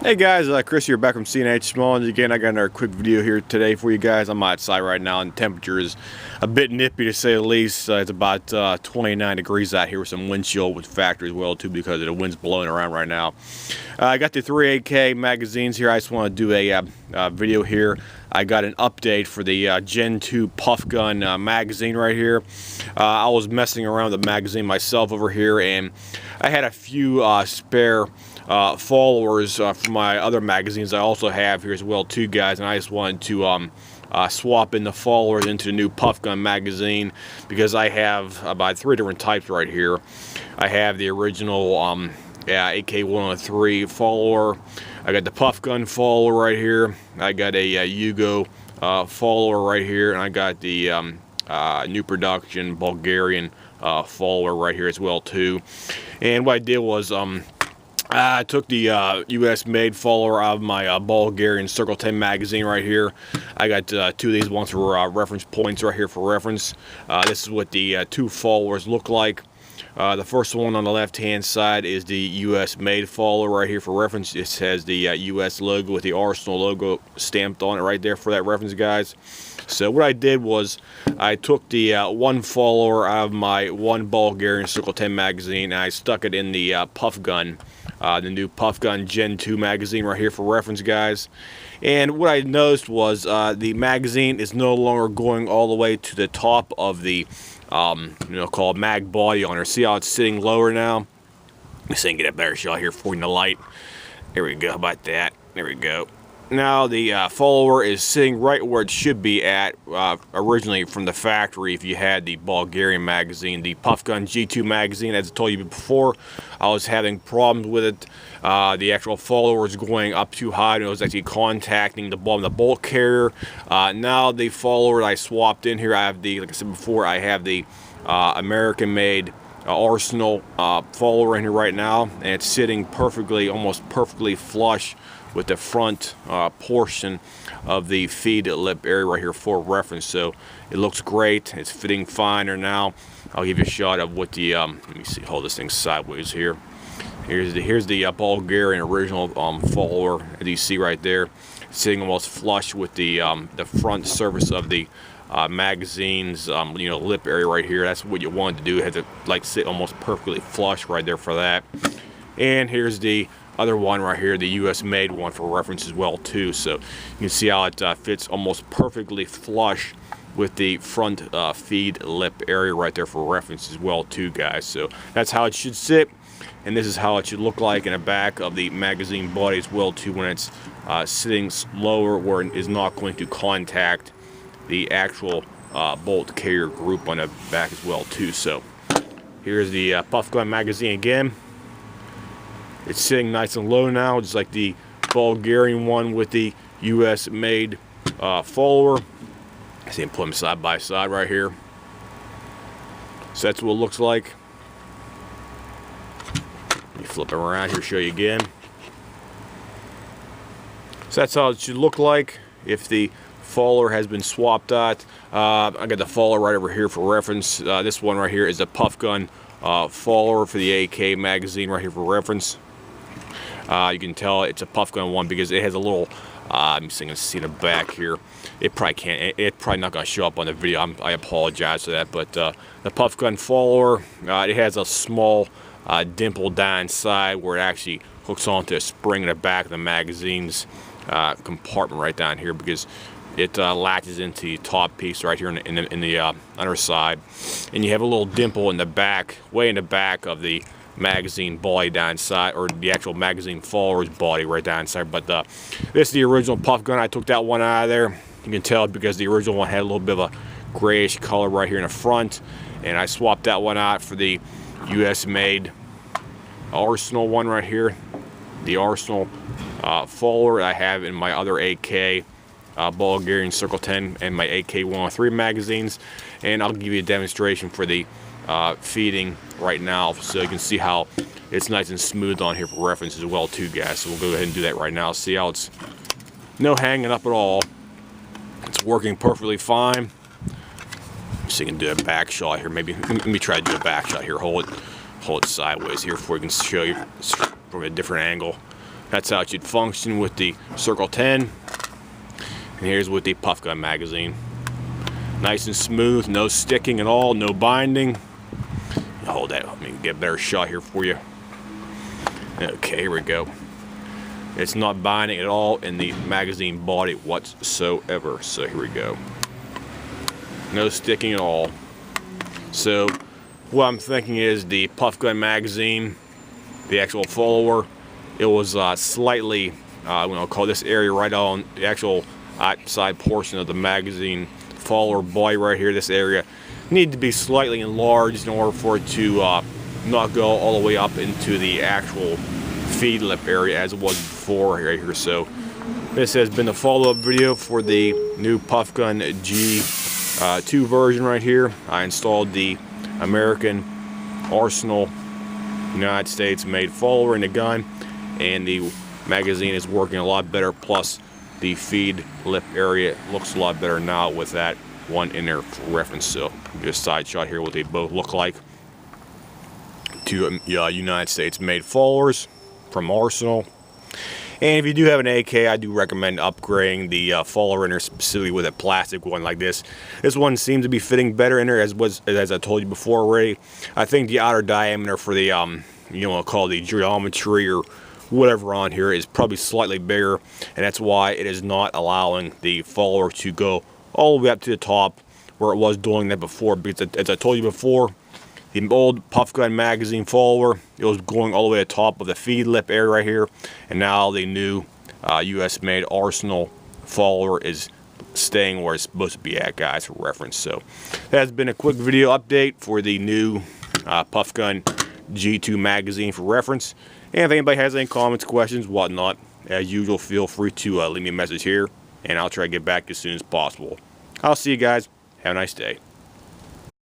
Hey guys, Chris here, back from CNH Small, and again I got another quick video here today for you guys. I'm outside right now and the temperature is a bit nippy to say the least. It's about 29 degrees out here with some wind chill with factory as well too, because of the wind's blowing around right now. I got the 3 AK magazines here. I just want to do a video here. I got an update for the Gen 2 PufGun magazine right here. I was messing around with the magazine myself over here, and I had a few spare followers from my other magazines I also have here as well too, guys, and I just wanted to swap in the followers into the new PufGun magazine, because I have about 3 different types right here. I have the original AK-103 follower, I got the PufGun follower right here, I got a Yugo follower right here, and I got the new production Bulgarian follower right here as well too. And what I did was I took the US made follower out of my Bulgarian Circle 10 magazine right here. I got 2 of these ones for reference points right here for reference. This is what the 2 followers look like. The first one on the left hand side is the US made follower right here for reference. It has the US logo with the Arsenal logo stamped on it right there for that reference, guys. So what I did was I took the 1 follower out of my 1 Bulgarian Circle 10 magazine, and I stuck it in the PufGun, the new PufGun Gen 2 magazine right here for reference, guys. And what I noticed was the magazine is no longer going all the way to the top of the called mag body on her. See how it's sitting lower now? Let's see if I can get a better shot here for you in the light. There we go. How about that? There we go. Now the follower is sitting right where it should be at originally from the factory. If you had the Bulgarian magazine, the PufGun G2 magazine, as I told you before, I was having problems with it. The actual follower was going up too high, and it was actually contacting the bottom of the bolt carrier. Now the follower I swapped in here, I have the, like I said before, I have the American-made Arsenal follower in here right now, and it's sitting perfectly, almost perfectly flush with the front portion of the feed lip area right here for reference. So it looks great. It's fitting finer now. I'll give you a shot of what the let me see, hold this thing sideways here. Here's the Bulgarian original follower, as you see right there, sitting almost flush with the front surface of the magazine's lip area right here. That's what you want to do. It has to like sit almost perfectly flush right there for that. And here's the other one right here, the US made one for reference as well too. So you can see how it fits almost perfectly flush with the front feed lip area right there for reference as well too, guys. So that's how it should sit, and this is how it should look like in the back of the magazine body as well too, when it's sitting lower where it is not going to contact the actual bolt carrier group on the back as well too. So here's the PufGun magazine again. It's sitting nice and low now, just like the Bulgarian one with the US made follower. I see him put them side by side right here. So that's what it looks like. Let me flip it around here, show you again. So that's how it should look like if the follower has been swapped out. I got the follower right over here for reference. This one right here is a PufGun follower for the AK magazine right here for reference. You can tell it's a PufGun one because it has a little, I'm just going to see the back here. It probably can't, it's probably not going to show up on the video. I apologize for that, but the PufGun follower, it has a small dimple down inside where it actually hooks onto a spring in the back of the magazine's compartment right down here, because it latches into the top piece right here in the underside, and you have a little dimple in the back, way in the back of the magazine body down inside, or the actual magazine follower's body right down inside. But this is the original PufGun. I took that one out of there. You can tell because the original one had a little bit of a grayish color right here in the front, and I swapped that one out for the US made Arsenal one right here, the Arsenal follower I have in my other AK Bulgarian Circle 10 and my AK-103 magazines. And I'll give you a demonstration for the feeding right now, so you can see how it's nice and smooth on here for reference as well too, guys. So we'll go ahead and do that right now. See how it's no hanging up at all. It's working perfectly fine. So you can do a back shot here. Maybe let me try to do a back shot here. Hold it sideways here before we can show you from a different angle. That's how it should function with the Circle 10. And here's with the PufGun magazine. Nice and smooth, no sticking at all, no binding. Hold that, let me get a better shot here for you. Okay, here we go. It's not binding at all in the magazine body whatsoever. So here we go. No sticking at all. So what I'm thinking is the PufGun magazine, the actual follower, it was slightly, I'm going to call this area right on the actual outside portion of the magazine follower body right here, this area, need to be slightly enlarged in order for it to not go all the way up into the actual feed lip area as it was before right here. So this has been the follow-up video for the new PufGun G2 version right here. I installed the American Arsenal United States made follower in the gun, and the magazine is working a lot better, plus the feed lip area looks a lot better now with that one in there for reference. So just a side shot here what they both look like. Two United States made followers from Arsenal. And if you do have an AK, I do recommend upgrading the follower in there, specifically with a plastic one like this. This one seems to be fitting better in there, as I told you before already. I think the outer diameter for the you know, call the geometry or whatever on here is probably slightly bigger, and that's why it is not allowing the follower to go all the way up to the top where it was doing that before. Because as I told you before, the old PufGun magazine follower, it was going all the way to the top of the feed lip area right here, and now the new US made Arsenal follower is staying where it's supposed to be at, guys, for reference. So that has been a quick video update for the new PufGun G2 magazine for reference. And if anybody has any comments, questions, whatnot, as usual, feel free to leave me a message here, and I'll try to get back as soon as possible. I'll see you guys. Have a nice day.